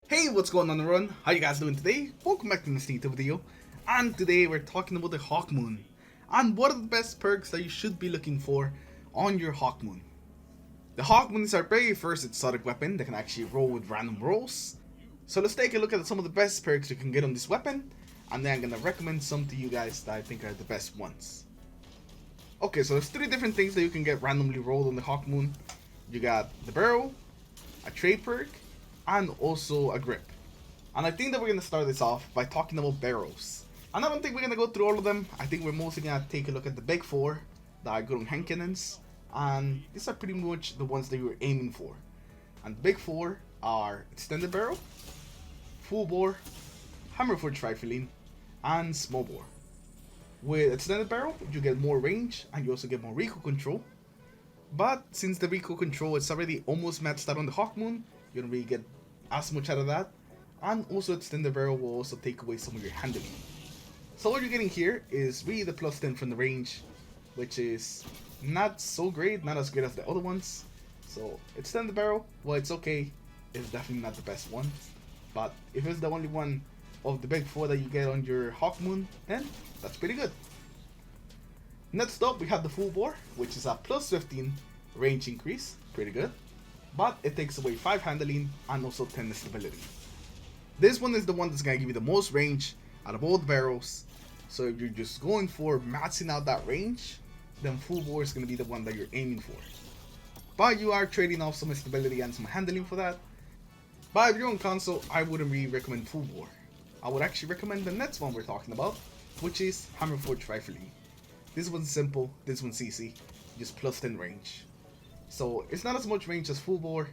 Hey, what's going on the run? How you guys doing today? Welcome back to this YouTube video. And today we're talking about the Hawkmoon. And what are the best perks that you should be looking for on your Hawkmoon. The Hawkmoon is our very first exotic weapon that can actually roll with random rolls. So let's take a look at some of the best perks you can get on this weapon. And then I'm going to recommend some to you guys that I think are the best ones. Okay, so there's 3 different things that you can get randomly rolled on the Hawkmoon. You got the barrel, a trade perk, and also a grip. And I think that we're going to start this off by talking about barrels. And I don't think we're going to go through all of them. I think we're mostly going to take a look at the big 4 that are good on hand cannons. And these are pretty much the ones that you were aiming for. And the big 4 are extended barrel, full bore, hammer forged rifling, and small bore. With extended barrel, you get more range and you also get more recoil control. But since the recoil control is already almost maxed out on the Hawkmoon, you don't really get as much out of that. And also extended barrel will also take away some of your handling. So what you're getting here is really the plus 10 from the range, which is not so great, not as great as the other ones. So extended barrel, well, it's okay, it's definitely not the best one. But if it's the only one of the big 4 that you get on your Hawkmoon, then that's pretty good. Next up, we have the full bore, which is a plus 15 range increase, pretty good. But it takes away 5 handling and also 10 stability. This one is the one that's going to give you the most range out of all the barrels. So if you're just going for maxing out that range, then full bore is going to be the one that you're aiming for. But you are trading off some stability and some handling for that. But if you're on console, I wouldn't really recommend full bore. I would actually recommend the next one we're talking about, which is hammer forged rifling. This one's simple, this one's easy, just plus 10 range. So it's not as much range as full bore,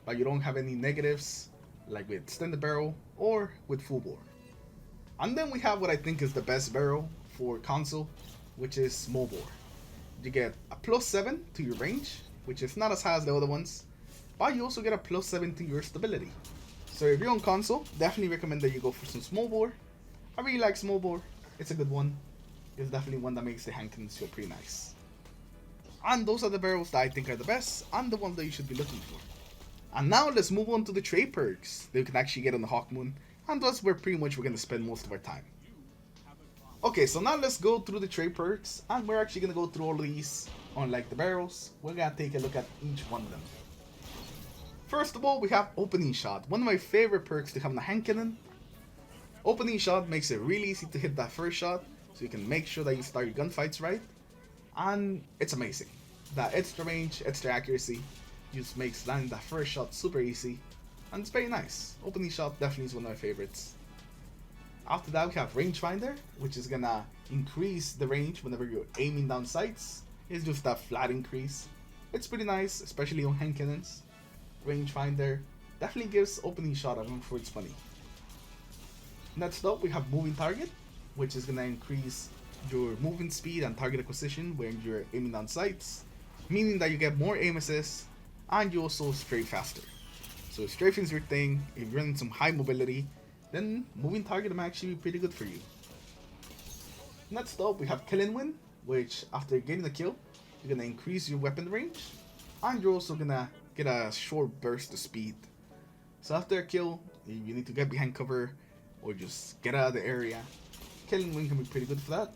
but you don't have any negatives like with extended barrel or with full bore. And then we have what I think is the best barrel for console, which is small bore. You get a plus 7 to your range, which is not as high as the other ones, but you also get a plus 7 to your stability. So if you're on console, definitely recommend that you go for some small bore. I really like small bore, it's a good one. It's definitely one that makes the hand cannons feel pretty nice. And those are the barrels that I think are the best and the ones that you should be looking for. And now let's move on to the trade perks that you can actually get on the Hawkmoon, and that's where pretty much we're going to spend most of our time. Okay, so now let's go through the trade perks, and we're actually going to go through all of these. Unlike the barrels, we're going to take a look at each one of them. First of all, we have opening shot, one of my favorite perks to have on the hand cannon. Opening shot makes it really easy to hit that first shot, so you can make sure that you start your gunfights right. And it's amazing. That extra range, extra accuracy just makes landing that first shot super easy. And it's very nice. Opening shot definitely is one of my favorites. After that, we have rangefinder, which is gonna increase the range whenever you're aiming down sights. It's just that flat increase. It's pretty nice, especially on hand cannons. Rangefinder definitely gives opening shot a run for its money. Next up, we have moving target, which is gonna increase your movement speed and target acquisition when you're aiming down sights, meaning that you get more aim assist and you also strafe faster. So if strafing is your thing, if you're running some high mobility, then moving target might actually be pretty good for you. Next up, we have kill and win, which after getting a kill, you're gonna increase your weapon range, and you're also gonna get a short burst of speed. So after a kill, you need to get behind cover or just get out of the area. Kill and win can be pretty good for that.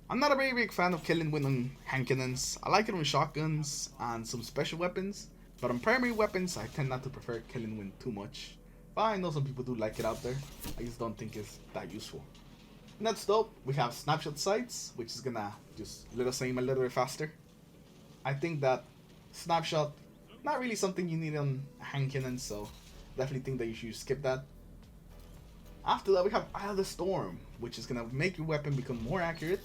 I'm not a very big fan of kill and win on hand cannons. I like it on shotguns and some special weapons, but on primary weapons I tend not to prefer kill and win too much. But I know some people do like it out there. I just don't think it's that useful. Next up, we have snapshot sights, which is gonna just let us aim a little bit faster. I think that snapshot, not really something you need on hand cannons, so definitely think that you should skip that. After that, we have Eye of the Storm, which is gonna make your weapon become more accurate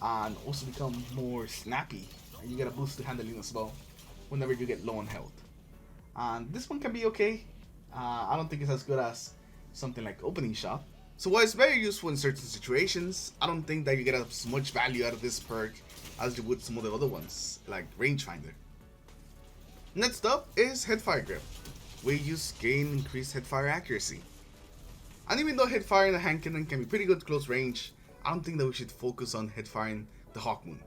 and also become more snappy. And you get a boost to handling as well whenever you get low on health. And this one can be okay. I don't think it's as good as something like opening shot. So while it's very useful in certain situations, I don't think that you get as much value out of this perk as you would some of the other ones, like rangefinder. Next up is Headfire Grip, where you gain increased headfire accuracy. And even though headfire in the hand cannon can be pretty good close range, I don't think that we should focus on headfiring the Hawkmoon.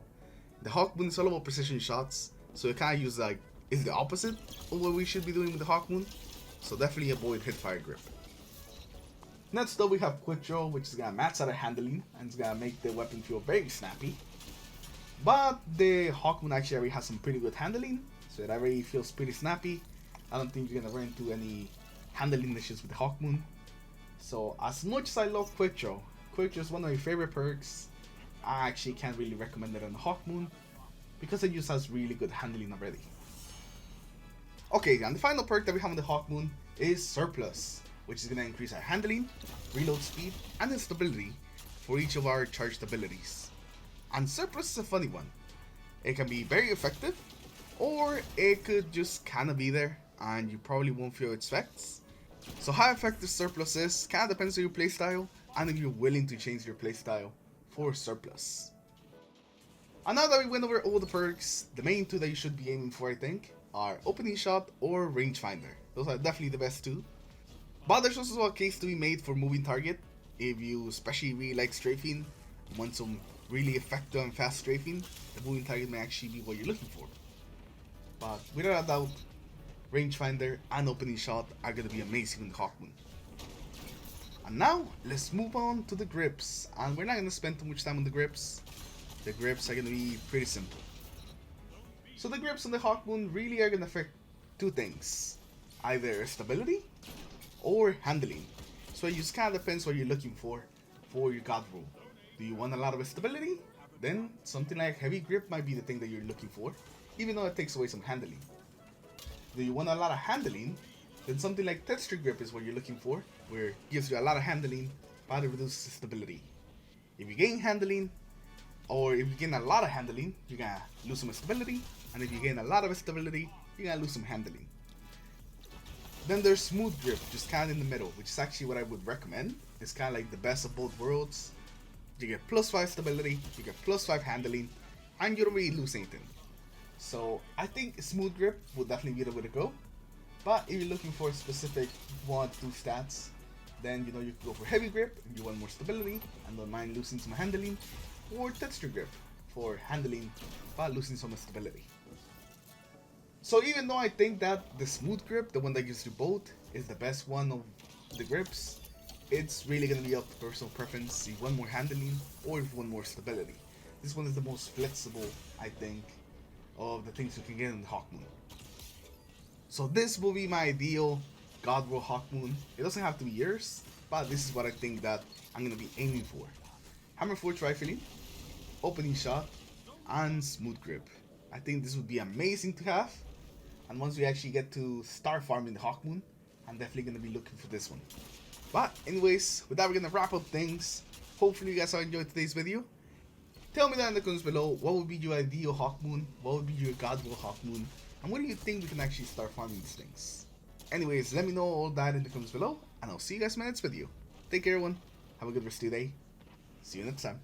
The Hawkmoon is all about precision shots, so it kind of use like is the opposite of what we should be doing with the Hawkmoon. so definitely avoid Hipfire Grip. Next though we have Quick Draw, which is gonna max out our handling and it's gonna make the weapon feel very snappy. But the Hawkmoon actually already has some pretty good handling, so it already feels pretty snappy. I don't think you're gonna run into any handling issues with the Hawkmoon. So as much as I love Quick Draw is one of my favorite perks. I actually can't really recommend it on the Hawkmoon because it just has really good handling already. Okay, and the final perk that we have on the Hawkmoon is Surplus, which is going to increase our handling, reload speed, and stability for each of our charged abilities. And Surplus is a funny one. It can be very effective, or it could just kind of be there and you probably won't feel its effects. So how effective Surplus is kind of depends on your playstyle and if you're willing to change your playstyle for Surplus. And now that we went over all the perks, the main two that you should be aiming for, I think, are Opening Shot or Rangefinder. Those are definitely the best two. But there's also a case to be made for Moving Target. If you especially really like strafing and want some really effective and fast strafing, the Moving Target may actually be what you're looking for. But without a doubt, Rangefinder and Opening Shot are going to be amazing in the Hawkmoon. And now, let's move on to the grips. And we're not going to spend too much time on the grips. The grips are going to be pretty simple. So the grips on the Hawkmoon really are going to affect two things. Either stability or handling. So it just kind of depends what you're looking for your God Rule. Do you want a lot of stability? Then something like Heavy Grip might be the thing that you're looking for, even though it takes away some handling. Do you want a lot of handling? Then something like Texture Grip is what you're looking for, where it gives you a lot of handling, but it reduces stability. If you gain handling, or if you gain a lot of handling, you're gonna lose some stability, and if you gain a lot of stability, you're gonna lose some handling. Then there's Smooth Grip, just kind of in the middle, which is actually what I would recommend. It's kind of like the best of both worlds. You get +5 stability, you get +5 handling, and you don't really lose anything. So I think Smooth Grip will definitely be the way to go. But if you're looking for specific 1 or 2 stats, then you know you can go for Heavy Grip if you want more stability and don't mind losing some handling, or Texture Grip for handling but losing some stability. So even though I think that the Smooth Grip, the one that gives you both, is the best one of the grips, it's really going to be up to personal preference if you want more handling or if you want more stability. This one is the most flexible, I think, of the things you can get in the Hawkmoon. So this will be my ideal God Roll Hawkmoon. It doesn't have to be yours, but this is what I think that I'm going to be aiming for. Hammer Forge Rifling, Opening Shot, and Smooth Grip. I think this would be amazing to have. And once we actually get to start farming the Hawkmoon, I'm definitely going to be looking for this one. But anyways, with that we're going to wrap up things. Hopefully you guys have enjoyed today's video. Tell me down in the comments below, what would be your ideal Hawkmoon? What would be your God Roll Hawkmoon? And when do you think we can actually start farming these things? Anyways, let me know all that in the comments below, and I'll see you guys in my next video. Take care everyone, have a good rest of your day, see you next time.